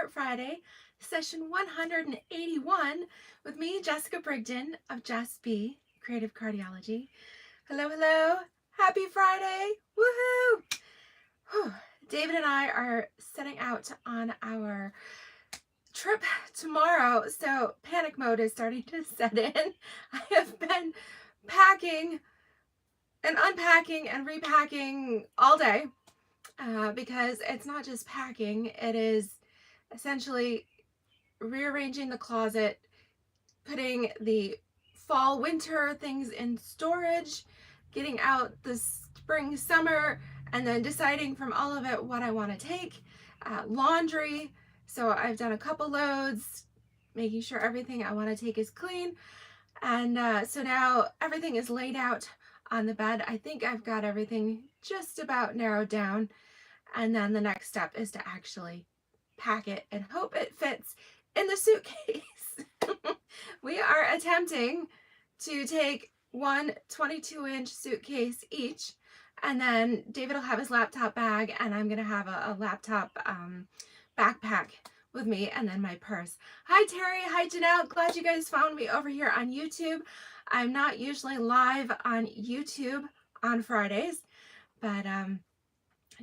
Start Friday, session 181 with me, Jessica Brigden of Jess B, Creative Cardiology. Hello, hello. Happy Friday. Woohoo! Whew. David and I are setting out on our trip tomorrow, so panic mode is starting to set in. I have been packing and unpacking and repacking all day because it's not just packing, it is essentially rearranging the closet, putting the fall winter things in storage, getting out the spring summer, and then deciding from all of it what I want to take. Laundry, so I've done a couple loads, making sure everything I want to take is clean. And so now everything is laid out on the bed. I think I've got everything just about narrowed down. And then the next step is to actually pack it and hope it fits in the suitcase. We are attempting to take one 22-inch suitcase each, and then David will have his laptop bag, and I'm going to have a laptop backpack with me, and then my purse. Hi Terry, hi Janelle, glad you guys found me over here on YouTube. I'm not usually live on YouTube on Fridays, but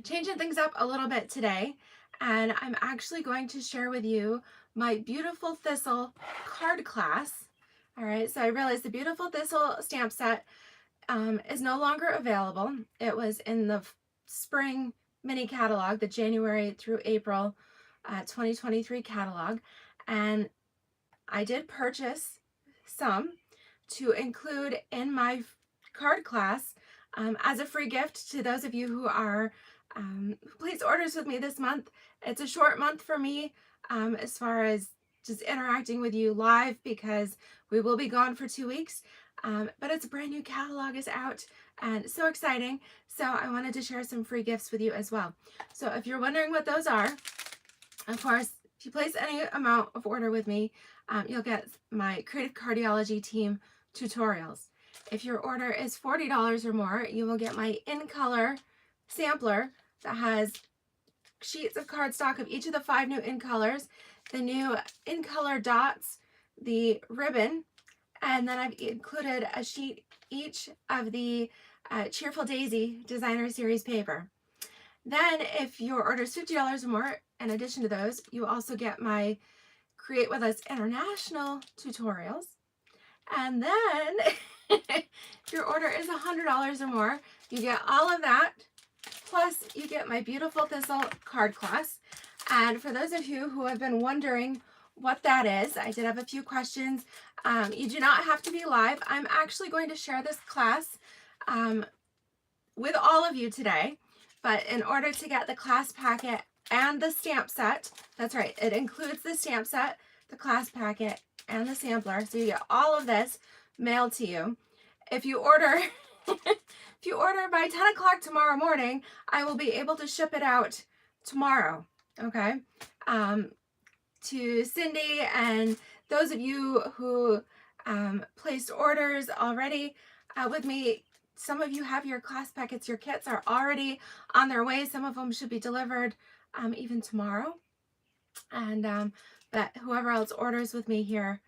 changing things up a little bit today, and I'm actually going to share with you my Beautiful Thistle card class. All right, so I realized the Beautiful Thistle stamp set is no longer available. It was in the spring mini catalog, the January through April 2023 catalog, and I did purchase some to include in my card class as a free gift to those of you who are who placed orders with me this month. It's a short month for me as far as just interacting with you live, because we will be gone for 2 weeks, but it's a brand new catalog is out and so exciting. So I wanted to share some free gifts with you as well. So if you're wondering what those are, of course, if you place any amount of order with me, you'll get my Creative Cardiology Team tutorials. If your order is $40 or more, you will get my In Color sampler that has sheets of cardstock of each of the 5 new In Colors, the new In Color dots, the ribbon, and then I've included a sheet each of the Cheerful Daisy Designer Series paper. Then if your order is $50 or more, in addition to those, you also get my Create With Us International tutorials. And then if your order is $100 or more, you get all of that, plus you get my Beautiful Thistle card class. And for those of you who have been wondering what that is, I did have a few questions. You do not have to be live. I'm actually going to share this class with all of you today, but in order to get the class packet and the stamp set, that's right, it includes the stamp set, the class packet, and the sampler, so you get all of this mailed to you. If you order if you order by 10 o'clock tomorrow morning, I will be able to ship it out tomorrow, okay? To Cindy and those of you who placed orders already with me. Some of you have your class packets, your kits are already on their way. Some of them should be delivered even tomorrow. And but whoever else orders with me here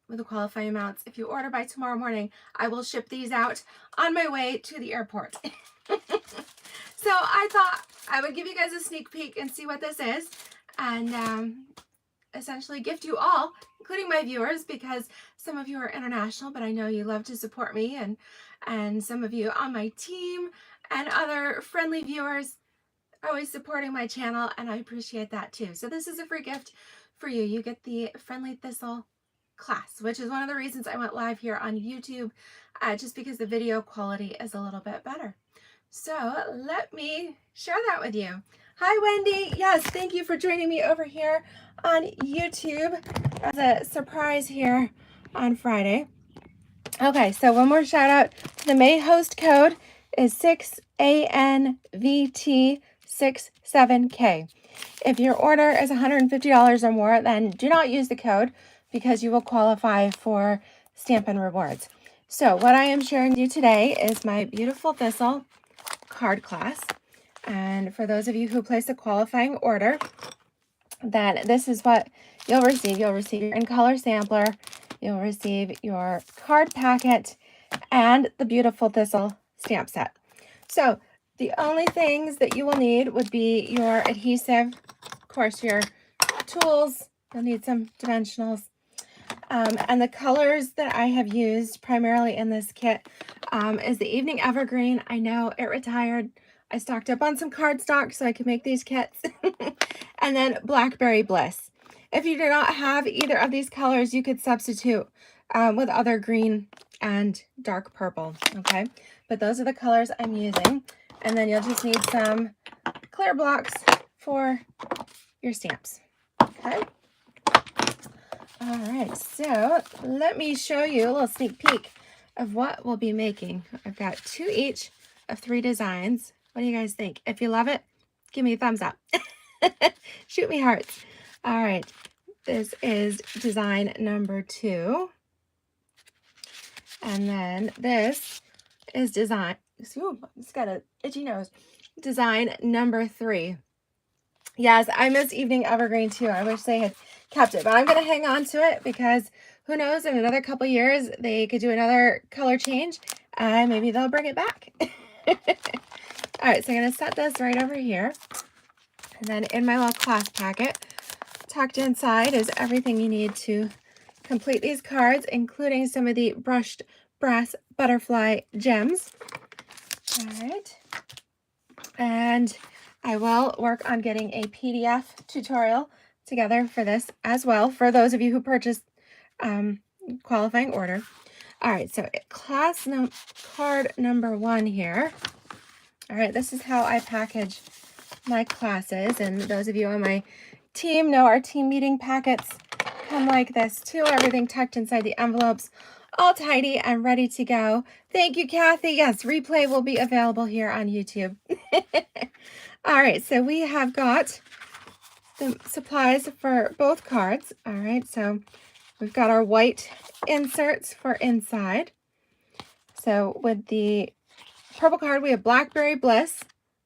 with the qualifying amounts, if you order by tomorrow morning, I will ship these out on my way to the airport. So I thought I would give you guys a sneak peek and see what this is, and essentially gift you all, including my viewers, because some of you are international, but I know you love to support me, and some of you on my team and other friendly viewers are always supporting my channel, and I appreciate that too. So this is a free gift for you. You get the Friendly Thistle class, which is one of the reasons I went live here on YouTube, just because the video quality is a little bit better. So let me share that with you. Hi Wendy, yes, thank you for joining me over here on YouTube as a surprise here on Friday. Okay, so one more shout out. The May host code is 6ANVT67K. If your order is $150 or more, then do not use the code because you will qualify for Stampin' Rewards. So what I am sharing with you today is my Beautiful Thistle card class. And for those of you who place a qualifying order, then this is what you'll receive. You'll receive your In Color sampler, you'll receive your card packet, and the Beautiful Thistle stamp set. So the only things that you will need would be your adhesive, of course, your tools. You'll need some dimensionals. And the colors that I have used primarily in this kit is the Evening Evergreen. I know it retired. I stocked up on some cardstock so I could make these kits. And then Blackberry Bliss. If you do not have either of these colors, you could substitute with other green and dark purple, okay? But those are the colors I'm using. And then you'll just need some clear blocks for your stamps, okay? All right, so let me show you a little sneak peek of what we'll be making. I've got 2 each of 3 designs. What do you guys think? If you love it, give me a thumbs up. Shoot me hearts. All right, this is design number 2. And then this is design, ooh, it's got an itchy nose. Design number 3. Yes, I miss Evening Evergreen too. I wish they had kept it, but I'm going to hang on to it because who knows, in another couple years, they could do another color change and maybe they'll bring it back. All right, so I'm going to set this right over here. And then in my little class packet, tucked inside is everything you need to complete these cards, including some of the brushed brass butterfly gems. All right. And I will work on getting a PDF tutorial together for this as well, for those of you who purchased qualifying order. All right, so card number 1 here. All right, this is how I package my classes, and those of you on my team know our team meeting packets come like this too. Everything tucked inside the envelopes, all tidy and ready to go. Thank you, Kathy. Yes, replay will be available here on YouTube. All right, so we have got the supplies for both cards. All right, so we've got our white inserts for inside. So with the purple card, we have Blackberry Bliss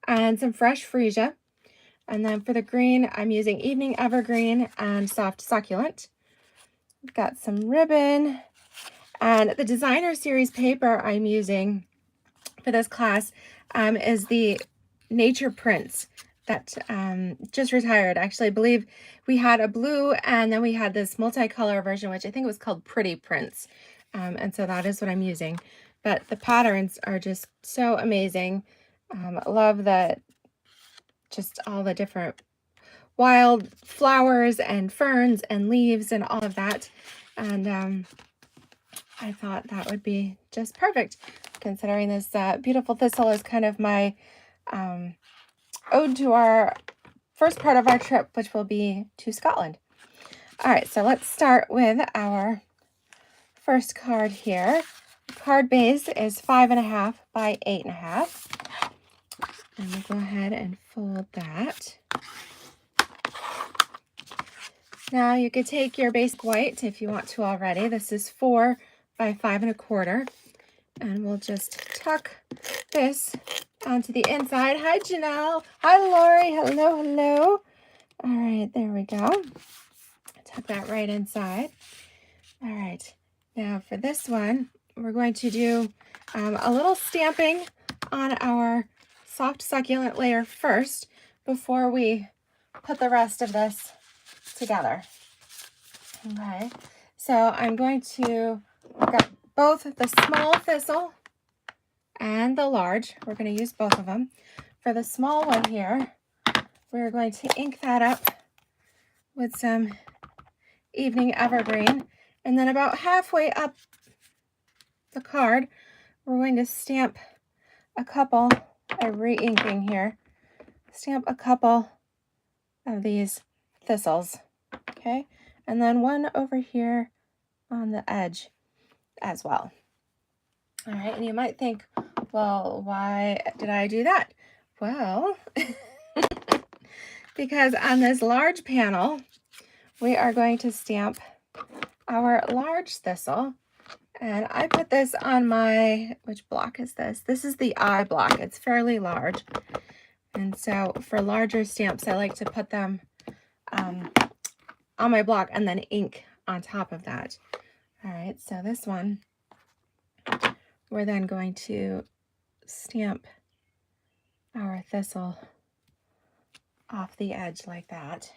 and some fresh freesia. And then for the green, I'm using Evening Evergreen and Soft Succulent. We've got some ribbon. And the designer series paper I'm using for this class is the Nature Prints that just retired. Actually, I believe we had a blue and then we had this multicolor version, which I think was called Pretty Prints. And so that is what I'm using. But the patterns are just so amazing. I love that, just all the different wild flowers and ferns and leaves and all of that. And I thought that would be just perfect, considering this Beautiful Thistle is kind of my ode to our first part of our trip, which will be to Scotland. All right, so let's start with our first card here. The card base is 5.5 by 8.5. And we'll go ahead and fold that. Now you could take your basic white if you want to already. This is 4 by 5.25. And we'll just tuck this onto the inside. Hi, Janelle. Hi, Lori. Hello, hello. All right, there we go. Tuck that right inside. All right, now for this one, we're going to do a little stamping on our soft succulent layer first before we put the rest of this together. Okay, so I'm going to got both the small thistle and the large. We're going to use both of them. For the small one here, we're going to ink that up with some Evening Evergreen, and then about halfway up the card, we're going to stamp a couple, I'm re-inking here, stamp a couple of these thistles, okay? And then one over here on the edge as well. All right, and you might think, well, why did I do that? Well, because on this large panel, we are going to stamp our large thistle. And I put this on my, which block is this? This is the I block. It's fairly large. And so for larger stamps, I like to put them on my block and then ink on top of that. All right, so this one, we're then going to stamp our thistle off the edge like that.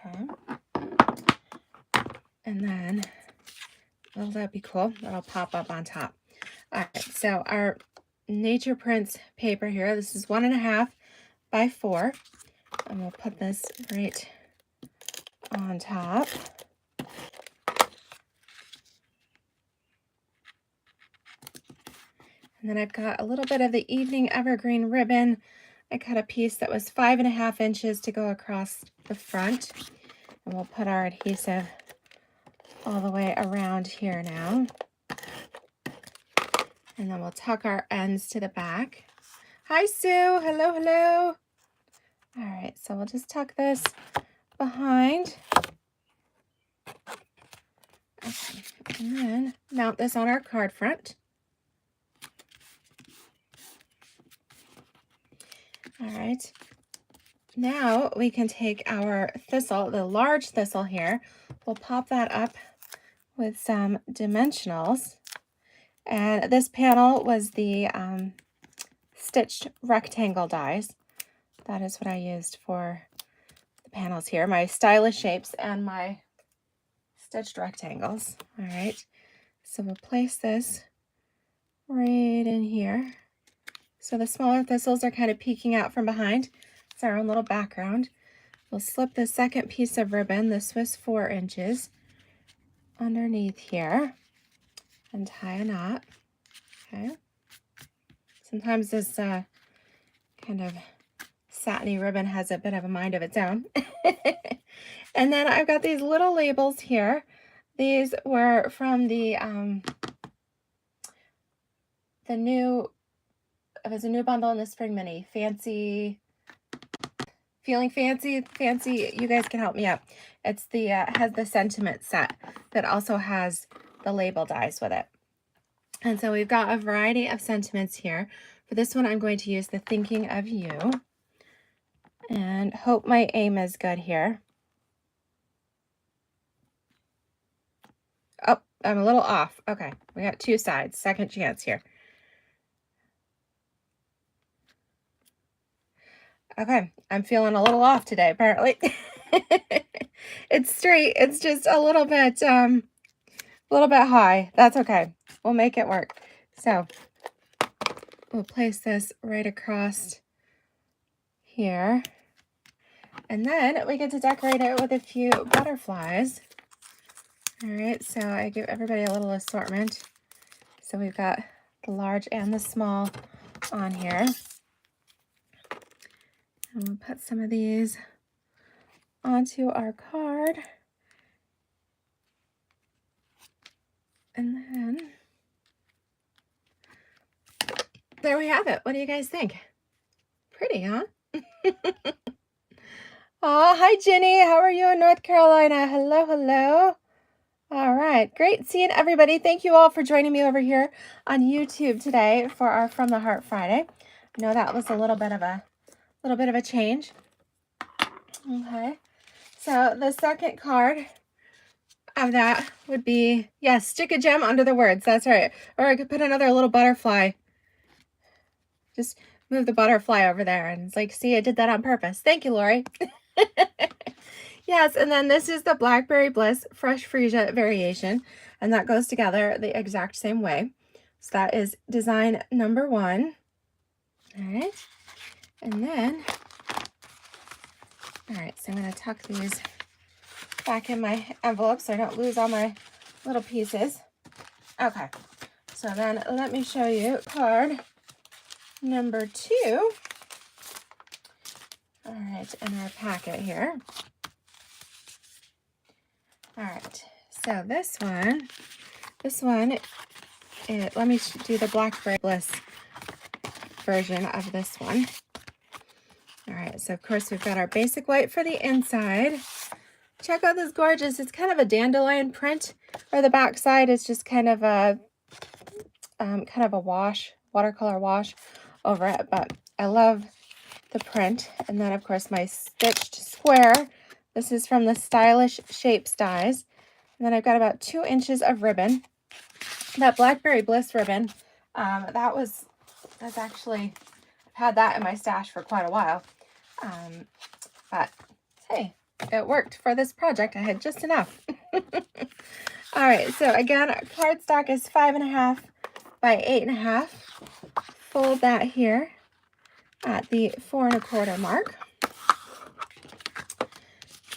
Okay. And then, will that be cool? That'll pop up on top. All right, so our Nature Prints paper here, this is 1.5 by 4. And we'll put this right on top. And then I've got a little bit of the Evening Evergreen ribbon. I cut a piece that was 5.5 inches to go across the front. And we'll put our adhesive all the way around here now. And then we'll tuck our ends to the back. Hi, Sue. Hello, hello. All right, so we'll just tuck this behind. Okay. And then mount this on our card front. All right, now we can take our thistle, the large thistle here, we'll pop that up with some dimensionals. And this panel was the stitched rectangle dies. That is what I used for the panels here, my stylish shapes and my stitched rectangles. All right, so we'll place this right in here. So the smaller thistles are kind of peeking out from behind. It's our own little background. We'll slip the second piece of ribbon, the Swiss 4 inches, underneath here and tie a knot. Okay. Sometimes this kind of satiny ribbon has a bit of a mind of its own. And then I've got these little labels here. These were from the new, it was a new bundle in the Spring Mini. Fancy, feeling fancy, you guys can help me out. It's the, has the sentiment set that also has the label dies with it. And so we've got a variety of sentiments here. For this one, I'm going to use the Thinking of You. And hope my aim is good here. Oh, I'm a little off. Okay, we got 2 sides. Second chance here. Okay, I'm feeling a little off today, apparently. It's straight. It's just a little bit high. That's okay. We'll make it work. So we'll place this right across here. And then we get to decorate it with a few butterflies. All right, so I give everybody a little assortment. So we've got the large and the small on here. And we'll put some of these onto our card. And then there we have it. What do you guys think? Pretty, huh? Oh, hi, Jenny. How are you in North Carolina? Hello, hello. All right, great seeing everybody. Thank you all for joining me over here on YouTube today for our From the Heart Friday. I know that was a little bit of a change. Okay, so the second card of that would be, yes, stick a gem under the words. That's right. Or I could put another little butterfly. Just move the butterfly over there and it's like, see, I did that on purpose. Thank you, Lori. Yes, and then this is the Blackberry Bliss Fresh Freesia variation, and that goes together the exact same way. So that is design number 1. All right, and then, all right, so I'm going to tuck these back in my envelope so I don't lose all my little pieces. Okay, so then let me show you card number 2. All right, in our packet here. All right, so this one, let me do the Blackberry Bliss version of this one. All right, so of course we've got our basic white for the inside. Check out this gorgeous, it's kind of a dandelion print, or the back side is just kind of a wash, watercolor wash over it, but I love the print. And then of course my stitched square This is from the Stylish Shapes dies. And then I've got about 2 inches of ribbon. That Blackberry Bliss ribbon, that's actually, I've had that in my stash for quite a while. But hey, it worked for this project. I had just enough. All right, so again, cardstock is 5.5 by 8.5. Fold that here at the 4 1/4 mark.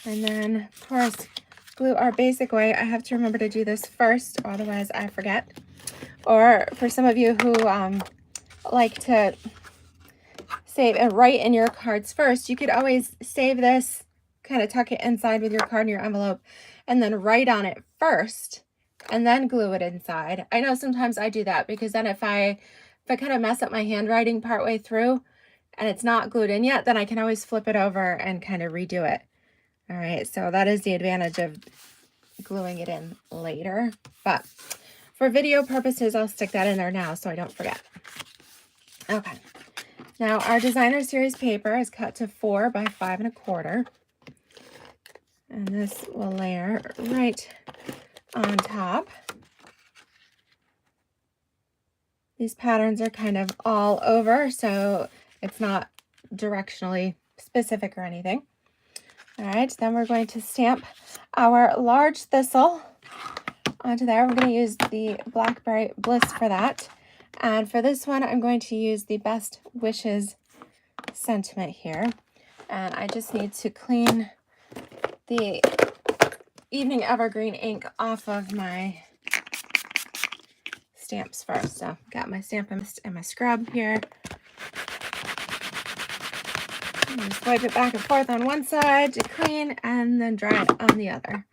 And then, of course, glue our basic way. I have to remember to do this first, otherwise I forget. Or for some of you who like to save and write in your cards first, you could always save this, kind of tuck it inside with your card in your envelope, and then write on it first, and then glue it inside. I know sometimes I do that because then if I kind of mess up my handwriting partway through and it's not glued in yet, then I can always flip it over and kind of redo it. All right, so that is the advantage of gluing it in later. But for video purposes, I'll stick that in there now so I don't forget. Okay, now our designer series paper is cut to 4 by 5 1/4. And this will layer right on top. These patterns are kind of all over, so it's not directionally specific or anything. All right, then we're going to stamp our large thistle onto there. We're going to use the Blackberry Bliss for that. And for this one, I'm going to use the Best Wishes sentiment here. And I just need to clean the Evening Evergreen ink off of my stamps first. So got my stamp and my scrub here. And just wipe it back and forth on one side to clean and then dry it on the other.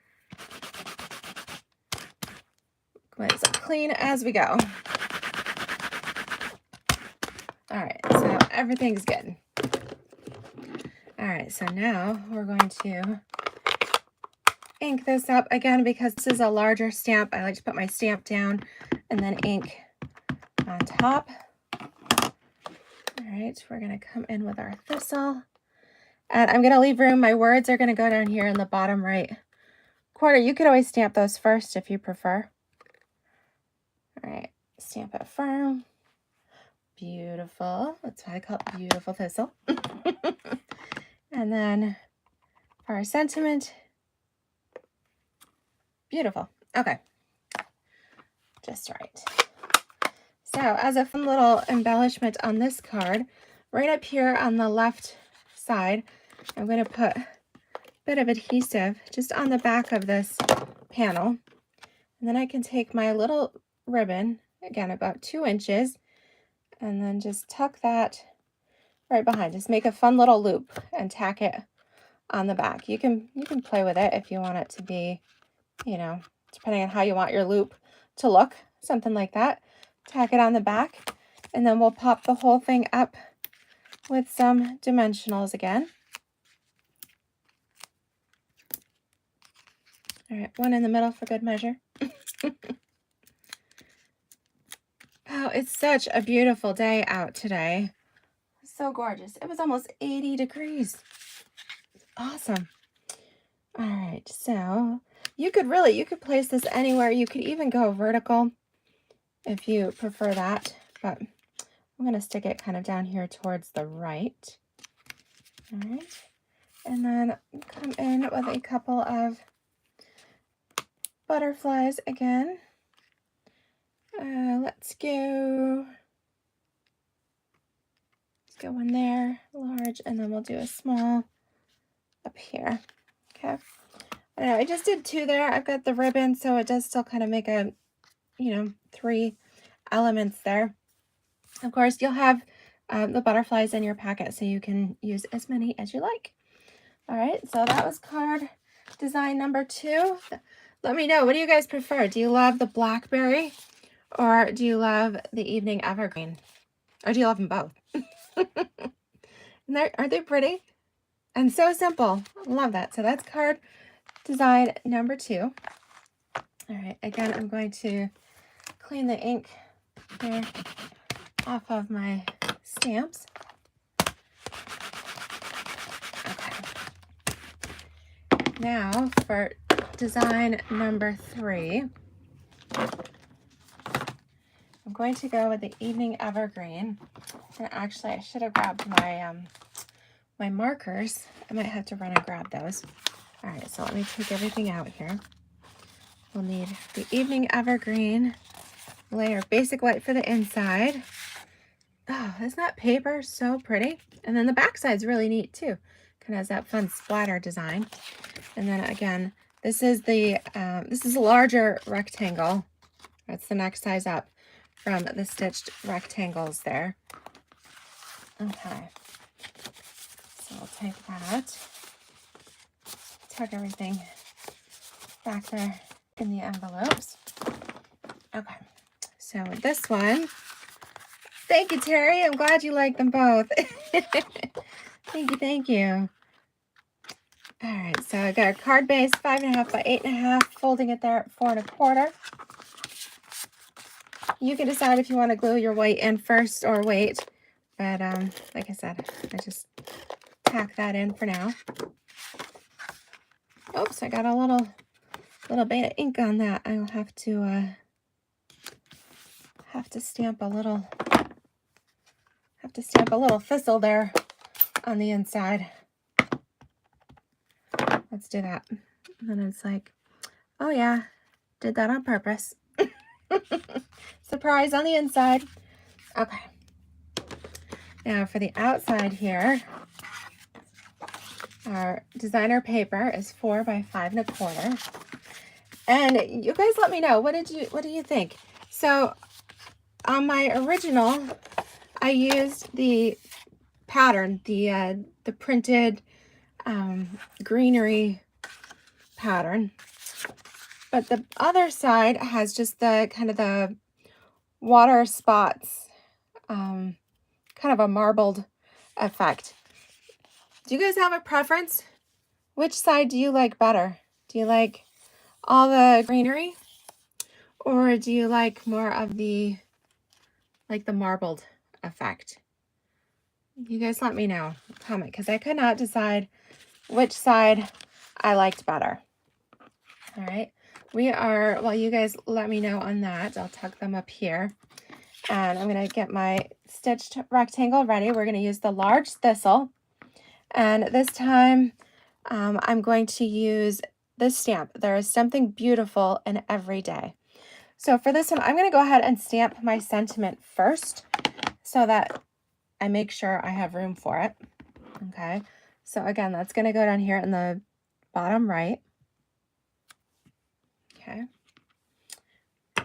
As clean as we go. All right, so everything's good. All right, so now we're going to ink this up again because this is a larger stamp. I like to put my stamp down and then ink on top. All right, we're going to come in with our thistle. And I'm going to leave room. My words are going to go down here in the bottom right corner. You could always stamp those first if you prefer. All right, stamp it firm. Beautiful. That's why I call it Beautiful Thistle. And then for our sentiment, beautiful. Okay, just right. So as a fun little embellishment on this card, right up here on the left side, I'm going to put a bit of adhesive just on the back of this panel. And then I can take my little ribbon, again about 2 inches, and then just tuck that right behind. Just make a fun little loop and tack it on the back. You can play with it if you want it to be, you know, depending on how you want your loop to look, something like that. Tack it on the back, and then we'll pop the whole thing up with some dimensionals again. All right, one in the middle for good measure. Oh, it's such a beautiful day out today. So gorgeous. It was almost 80 degrees. Awesome. All right, so you could place this anywhere. You could even go vertical if you prefer that, but I'm going to stick it kind of down here towards the right. All right, and then come in with a couple of butterflies again. Let's go in there, large, and then we'll do a small up here. Okay. I just did 2 there. I've got the ribbon, so it does still kind of make a, 3 elements there. Of course, you'll have the butterflies in your packet, so you can use as many as you like. All right, so that was card design number 2. Let me know, what do you guys prefer? Do you love the blackberry, or do you love the evening evergreen? Or do you love them both? Aren't they pretty? And so simple. Love that. So that's card design number 2. All right, again, I'm going to clean the ink here off of my stamps. Okay. Now for design number 3, I'm going to go with the Evening Evergreen. And actually, I should have grabbed my my markers. I might have to run and grab those. All right, so let me take everything out here. We'll need the Evening Evergreen layer of basic white for the inside. Oh, isn't that paper so pretty? And then the back side's really neat too. Kind of has that fun splatter design. And then again, this is a larger rectangle. That's the next size up from the stitched rectangles there. Okay. So I'll take that, tuck everything back there in the envelopes. Okay, so with this one, thank you, Terry. I'm glad you like them both. Thank you. All right, so I got a card base 5.5 by 8.5, folding it there at 4 1/4. You can decide if you want to glue your white in first or wait, but like I said, I just tack that in for now. Oops, I got a little bit of ink on that. I'll have to stamp a little thistle there on the inside. Let's do that. And then it's like, oh yeah, did that on purpose. Surprise on the inside. Okay. Now for the outside here, our designer paper is 4 by 5 1/4. And you guys let me know, what do you think? So on my original, I used the pattern, the printed greenery pattern, but the other side has just the kind of the water spots, kind of a marbled effect. Do you guys have a preference? Which side do you like better? Do you like all the greenery, or do you like more of the marbled effect? You guys let me know. Comment, because I could not decide which side I liked better. All right, while you guys let me know on that, I'll tuck them up here. And I'm going to get my stitched rectangle ready. We're going to use the large thistle. And this time I'm going to use this stamp. There is something beautiful in every day. So for this one, I'm going to go ahead and stamp my sentiment first so that I make sure I have room for it. Okay, so again, that's going to go down here in the bottom right. Okay.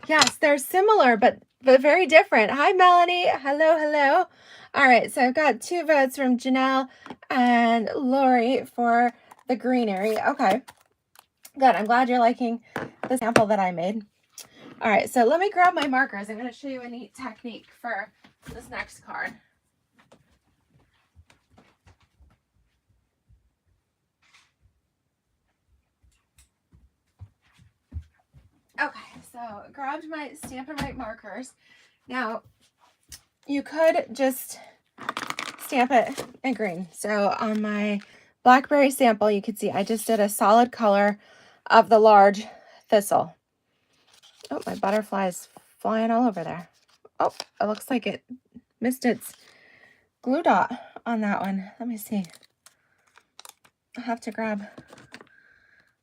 Yes, they're similar, but very different. Hi, Melanie. Hello. All right, so I've got 2 votes from Janelle and Lori for the greenery. Okay, good. I'm glad you're liking the sample that I made. All right, so let me grab my markers. I'm going to show you a neat technique for this next card. Okay, so grabbed my Stampin' Up markers. Now, you could just stamp it in green. So on my blackberry sample, you can see I just did a solid color of the large thistle. Oh, my butterfly is flying all over there. Oh, it looks like it missed its glue dot on that one. Let me see. I'll have to grab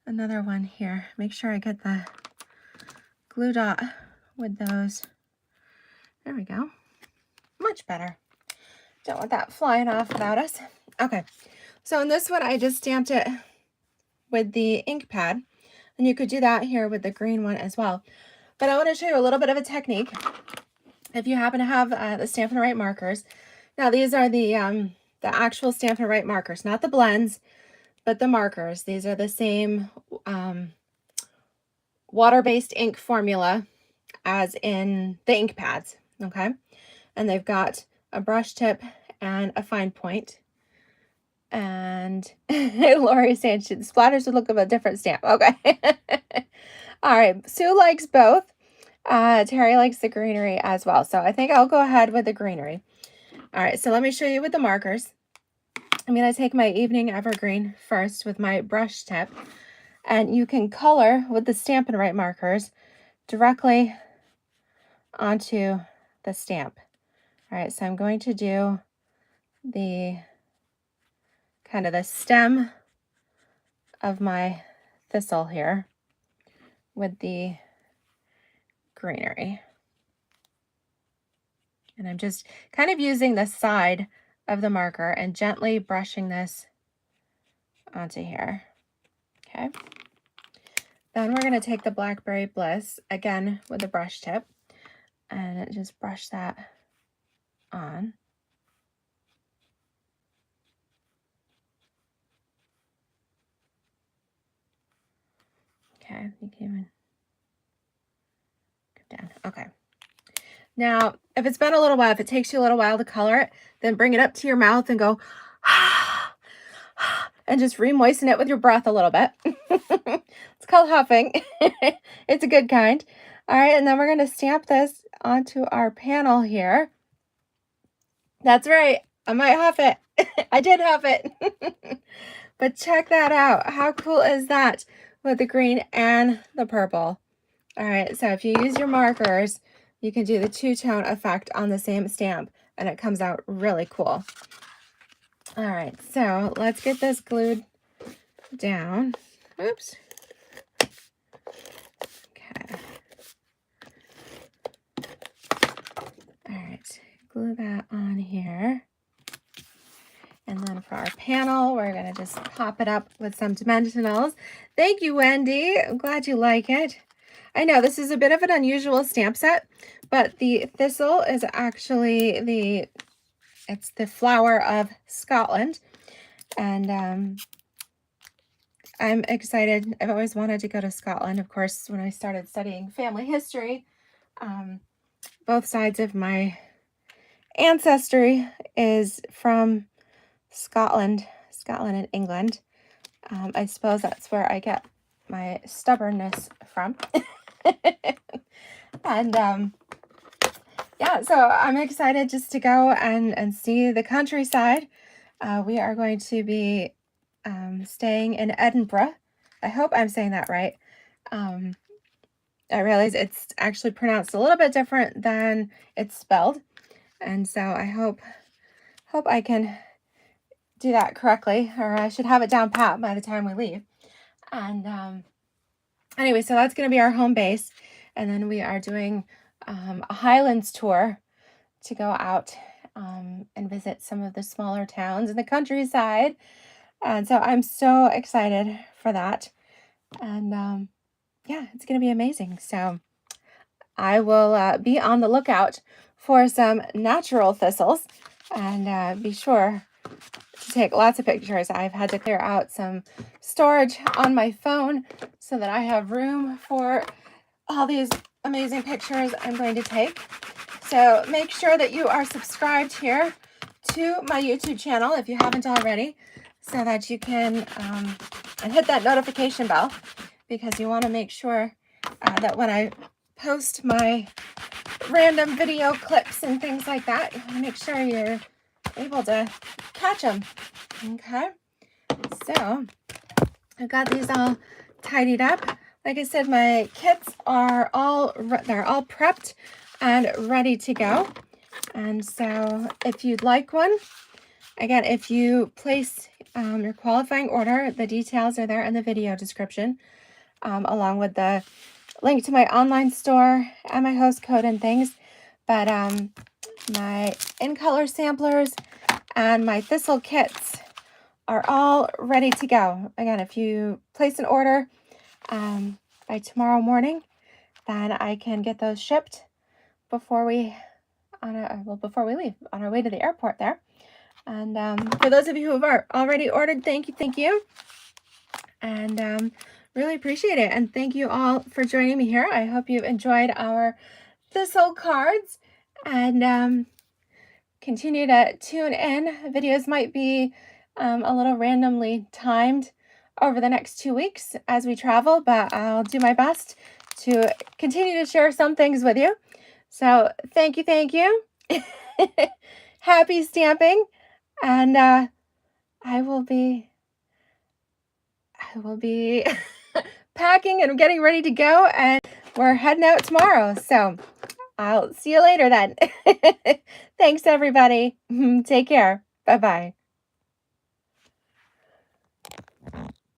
another one here. Make sure I get the glue dot with those. There we go. Much better. Don't want that flying off without us. Okay, so in this one, I just stamped it with the ink pad, and you could do that here with the green one as well. But I want to show you a little bit of a technique. If you happen to have the Stampin' Up markers, now these are the actual Stampin' Up markers, not the blends, but the markers. These are the same water-based ink formula as in the ink pads, okay? And they've got a brush tip and a fine point. And Lori's saying the splatters would look of a different stamp. Okay. All right. Sue likes both. Terry likes the greenery as well. So I think I'll go ahead with the greenery. All right. So let me show you with the markers. I'm going to take my evening evergreen first with my brush tip, and you can color with the Stampin' Up markers directly onto the stamp. All right, so I'm going to do the kind of the stem of my thistle here with the greenery. And I'm just kind of using the side of the marker and gently brushing this onto here. Okay. Then we're going to take the Blackberry Bliss, again with the brush tip, and just brush that on. Okay, you can even come down. Okay. Now, if it's been a little while, if it takes you a little while to color it, then bring it up to your mouth and go, and just re-moisten it with your breath a little bit. It's called huffing. It's a good kind. All right, and then we're going to stamp this onto our panel here. That's right. I might huff it. I did huff it. But check that out. How cool is that with the green and the purple? All right, so if you use your markers, you can do the two-tone effect on the same stamp, and it comes out really cool. All right, so let's get this glued down. Oops. Okay. All right, glue that on here. And then for our panel, we're going to just pop it up with some dimensionals. Thank you, Wendy. I'm glad you like it. I know this is a bit of an unusual stamp set, but the thistle is actually it's the flower of Scotland. And I'm excited. I've always wanted to go to Scotland. Of course, when I started studying family history, both sides of my ancestry is from Scotland and England. I suppose that's where I get my stubbornness from. And yeah, so I'm excited just to go and see the countryside. We are going to be staying in Edinburgh. I hope I'm saying that right. I realize it's actually pronounced a little bit different than it's spelled. And so I hope I can do that correctly, or I should have it down pat by the time we leave. And anyway, so that's going to be our home base. And then we are doing a Highlands tour to go out and visit some of the smaller towns in the countryside. And so I'm so excited for that. And yeah, it's going to be amazing. So I will be on the lookout for some natural thistles, and be sure to take lots of pictures. I've had to clear out some storage on my phone so that I have room for all these amazing pictures I'm going to take. So make sure that you are subscribed here to my YouTube channel if you haven't already, so that you can and hit that notification bell, because you want to make sure that when I post my random video clips and things like that, you want to make sure you're able to catch them. Okay, so I've got these all tidied up. Like I said, my kits are they're all prepped and ready to go. And so if you'd like one, again, if you place your qualifying order, the details are there in the video description, along with the link to my online store and my host code and things. But my In Color samplers and my thistle kits are all ready to go. Again, if you place an order by tomorrow morning, then I can get those shipped before we leave on our way to the airport there. And for those of you who have already ordered, thank you. And really appreciate it. And thank you all for joining me here. I hope you've enjoyed our thistle cards, and continue to tune in. Videos might be a little randomly timed over the next 2 weeks as we travel, but I'll do my best to continue to share some things with you. So thank you. Happy stamping, and I will be packing and getting ready to go, and we're heading out tomorrow. So I'll see you later then. Thanks, everybody. Take care. Bye-bye.